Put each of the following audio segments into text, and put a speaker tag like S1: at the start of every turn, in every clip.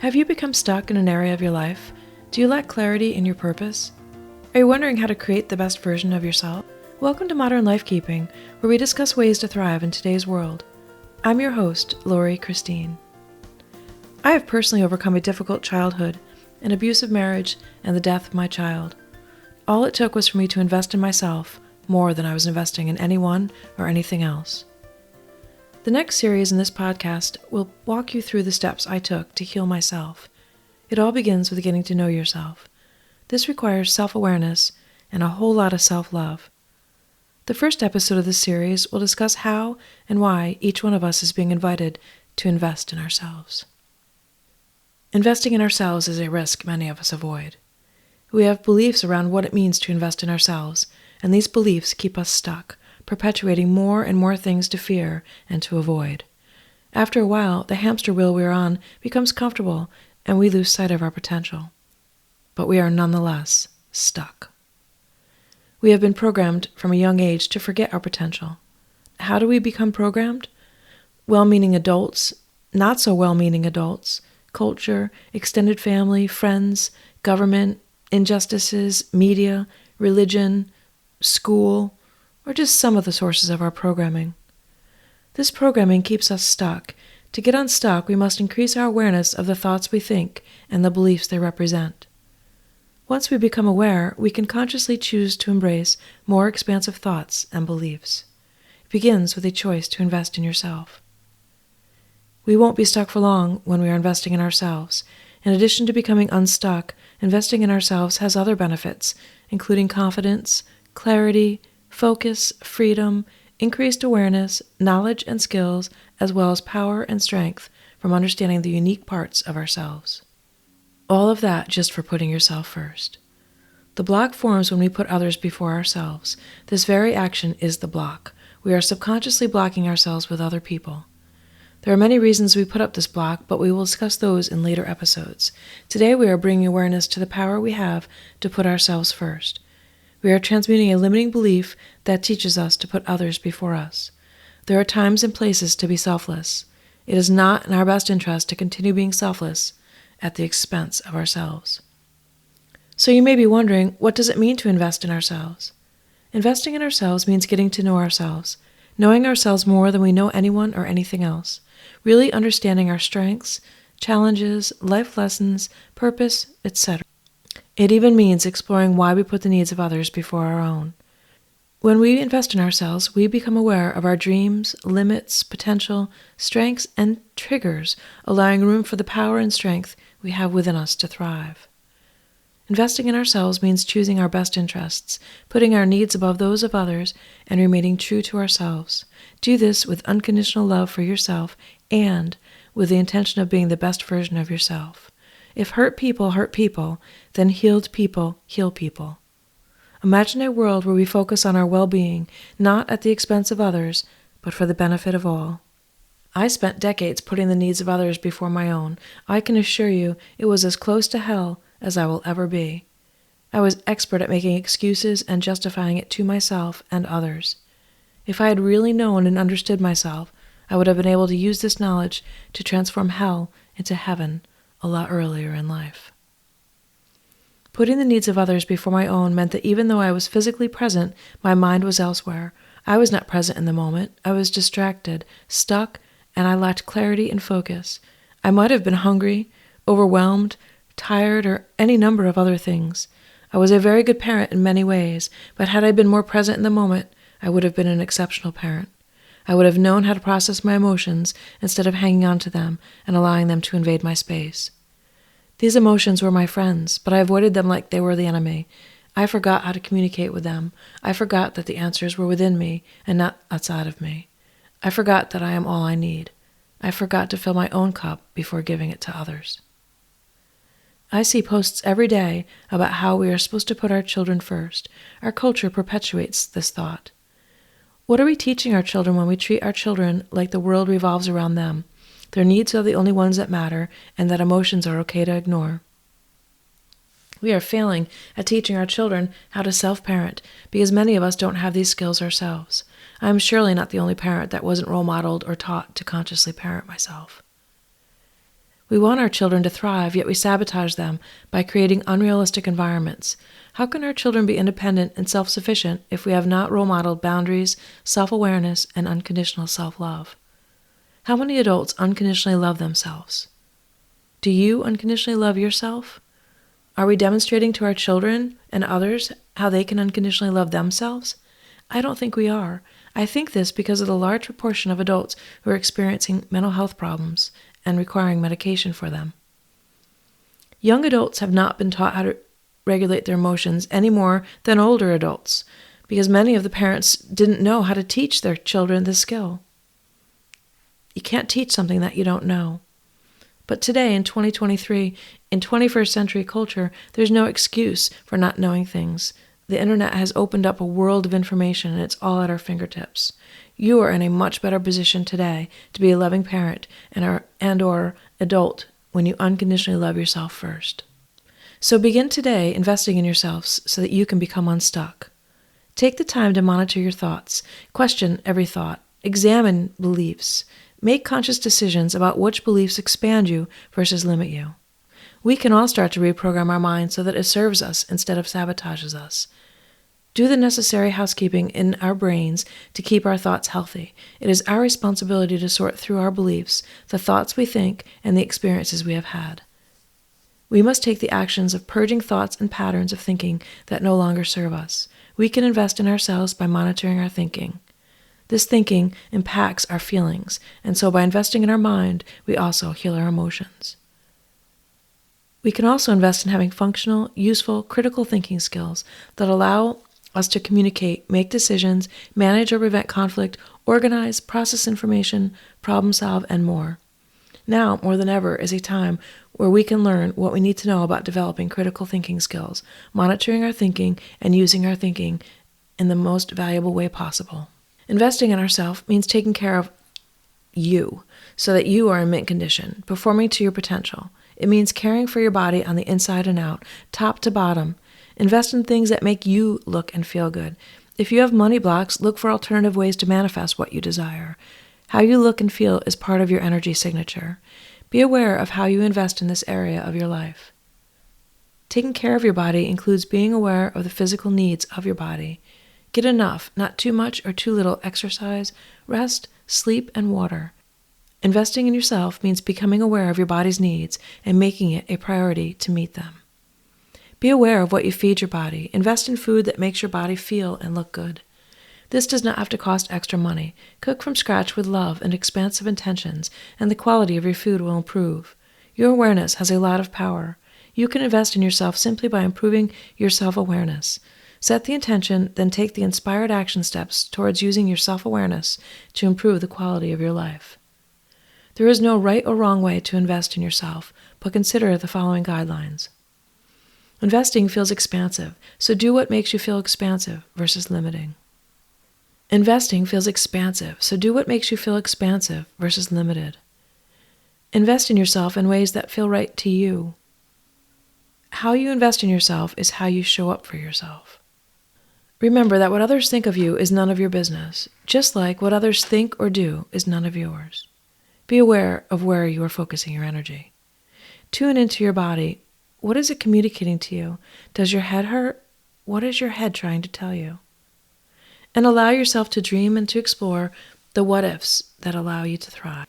S1: Have you become stuck in an area of your life? Do you lack clarity in your purpose? Are you wondering how to create the best version of yourself? Welcome to Modern Lifekeeping, where we discuss ways to thrive in today's world. I'm your host, Lori Christine. I have personally overcome a difficult childhood, an abusive marriage, and the death of my child. All it took was for me to invest in myself more than I was investing in anyone or anything else. The next series in this podcast will walk you through the steps I took to heal myself. It all begins with getting to know yourself. This requires self-awareness and a whole lot of self-love. The first episode of this series will discuss how and why each one of us is being invited to invest in ourselves. Investing in ourselves is a risk many of us avoid. We have beliefs around what it means to invest in ourselves, and these beliefs keep us stuck, perpetuating more and more things to fear and to avoid. After a while, the hamster wheel we're on becomes comfortable and we lose sight of our potential. But we are nonetheless stuck. We have been programmed from a young age to forget our potential. How do we become programmed? Well-meaning adults, not so well-meaning adults, culture, extended family, friends, government, injustices, media, religion, school, or just some of the sources of our programming. This programming keeps us stuck. To get unstuck, we must increase our awareness of the thoughts we think and the beliefs they represent. Once we become aware, we can consciously choose to embrace more expansive thoughts and beliefs. It begins with a choice to invest in yourself. We won't be stuck for long when we are investing in ourselves. In addition to becoming unstuck, investing in ourselves has other benefits, including confidence, clarity, focus, freedom, increased awareness, knowledge and skills, as well as power and strength from understanding the unique parts of ourselves. All of that just for putting yourself first. The block forms when we put others before ourselves. This very action is the block. We are subconsciously blocking ourselves with other people. There are many reasons we put up this block, but we will discuss those in later episodes. Today we are bringing awareness to the power we have to put ourselves first. We are transmuting a limiting belief that teaches us to put others before us. There are times and places to be selfless. It is not in our best interest to continue being selfless at the expense of ourselves. So you may be wondering, what does it mean to invest in ourselves? Investing in ourselves means getting to know ourselves, knowing ourselves more than we know anyone or anything else, really understanding our strengths, challenges, life lessons, purpose, etc. It even means exploring why we put the needs of others before our own. When we invest in ourselves, we become aware of our dreams, limits, potential, strengths, and triggers, allowing room for the power and strength we have within us to thrive. Investing in ourselves means choosing our best interests, putting our needs above those of others, and remaining true to ourselves. Do this with unconditional love for yourself and with the intention of being the best version of yourself. If hurt people, then healed people heal people. Imagine a world where we focus on our well-being, not at the expense of others, but for the benefit of all. I spent decades putting the needs of others before my own. I can assure you it was as close to hell as I will ever be. I was expert at making excuses and justifying it to myself and others. If I had really known and understood myself, I would have been able to use this knowledge to transform hell into heaven a lot earlier in life. Putting the needs of others before my own meant that even though I was physically present, my mind was elsewhere. I was not present in the moment. I was distracted, stuck, and I lacked clarity and focus. I might have been hungry, overwhelmed, tired, or any number of other things. I was a very good parent in many ways, but had I been more present in the moment, I would have been an exceptional parent. I would have known how to process my emotions instead of hanging on to them and allowing them to invade my space. These emotions were my friends, but I avoided them like they were the enemy. I forgot how to communicate with them. I forgot that the answers were within me and not outside of me. I forgot that I am all I need. I forgot to fill my own cup before giving it to others. I see posts every day about how we are supposed to put our children first. Our culture perpetuates this thought. What are we teaching our children when we treat our children like the world revolves around them? Their needs are the only ones that matter, and that emotions are okay to ignore. We are failing at teaching our children how to self-parent because many of us don't have these skills ourselves. I am surely not the only parent that wasn't role modeled or taught to consciously parent myself. We want our children to thrive, yet we sabotage them by creating unrealistic environments. How can our children be independent and self-sufficient if we have not role-modeled boundaries, self-awareness, and unconditional self-love? How many adults unconditionally love themselves? Do you unconditionally love yourself? Are we demonstrating to our children and others how they can unconditionally love themselves? I don't think we are. I think this because of the large proportion of adults who are experiencing mental health problems and requiring medication for them. Young adults have not been taught how to regulate their emotions any more than older adults, because many of the parents didn't know how to teach their children this skill. You can't teach something that you don't know. But today, in 2023, in 21st century culture, there's no excuse for not knowing things. The internet has opened up a world of information, and it's all at our fingertips. You are in a much better position today to be a loving parent and/or adult when you unconditionally love yourself first. So begin today investing in yourselves so that you can become unstuck. Take the time to monitor your thoughts, question every thought, examine beliefs, make conscious decisions about which beliefs expand you versus limit you. We can all start to reprogram our minds so that it serves us instead of sabotages us. Do the necessary housekeeping in our brains to keep our thoughts healthy. It is our responsibility to sort through our beliefs, the thoughts we think, and the experiences we have had. We must take the actions of purging thoughts and patterns of thinking that no longer serve us. We can invest in ourselves by monitoring our thinking. This thinking impacts our feelings, and so by investing in our mind, we also heal our emotions. We can also invest in having functional, useful, critical thinking skills that allow us to communicate, make decisions, manage or prevent conflict, organize, process information, problem solve, and more. Now, more than ever, is a time where we can learn what we need to know about developing critical thinking skills, monitoring our thinking, and using our thinking in the most valuable way possible. Investing in ourselves means taking care of you so that you are in mint condition, performing to your potential. It means caring for your body on the inside and out, top to bottom. Invest in things that make you look and feel good. If you have money blocks, look for alternative ways to manifest what you desire. How you look and feel is part of your energy signature. Be aware of how you invest in this area of your life. Taking care of your body includes being aware of the physical needs of your body. Get enough, not too much or too little exercise, rest, sleep, and water. Investing in yourself means becoming aware of your body's needs and making it a priority to meet them. Be aware of what you feed your body. Invest in food that makes your body feel and look good. This does not have to cost extra money. Cook from scratch with love and expansive intentions, and the quality of your food will improve. Your awareness has a lot of power. You can invest in yourself simply by improving your self-awareness. Set the intention, then take the inspired action steps towards using your self-awareness to improve the quality of your life. There is no right or wrong way to invest in yourself, but consider the following guidelines. Investing feels expansive, so do what makes you feel expansive versus limiting. Investing feels expansive, so do what makes you feel expansive versus limited. Invest in yourself in ways that feel right to you. How you invest in yourself is how you show up for yourself. Remember that what others think of you is none of your business, just like what others think or do is none of yours. Be aware of where you are focusing your energy. Tune into your body. What is it communicating to you? Does your head hurt? What is your head trying to tell you? And allow yourself to dream and to explore the what-ifs that allow you to thrive.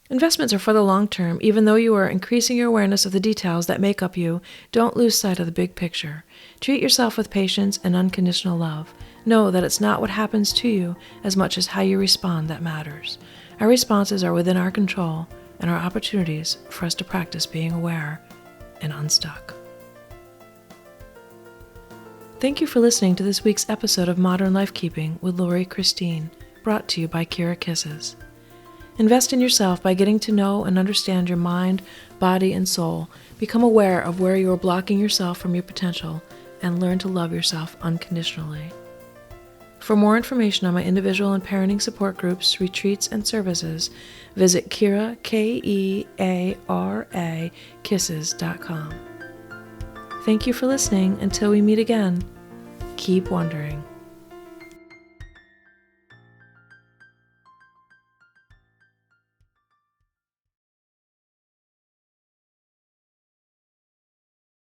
S1: Investments are for the long term. Even though you are increasing your awareness of the details that make up you, don't lose sight of the big picture. Treat yourself with patience and unconditional love. Know that it's not what happens to you as much as how you respond that matters. Our responses are within our control and are opportunities for us to practice being aware and unstuck. Thank you for listening to this week's episode of Modern Lifekeeping with Lori Christine, brought to you by Kira Kisses. Invest in yourself by getting to know and understand your mind, body, and soul. Become aware of where you are blocking yourself from your potential and learn to love yourself unconditionally. For more information on my individual and parenting support groups, retreats, and services, visit Kira, Keara, Kisses.com. Thank you for listening. Until we meet again, keep wondering.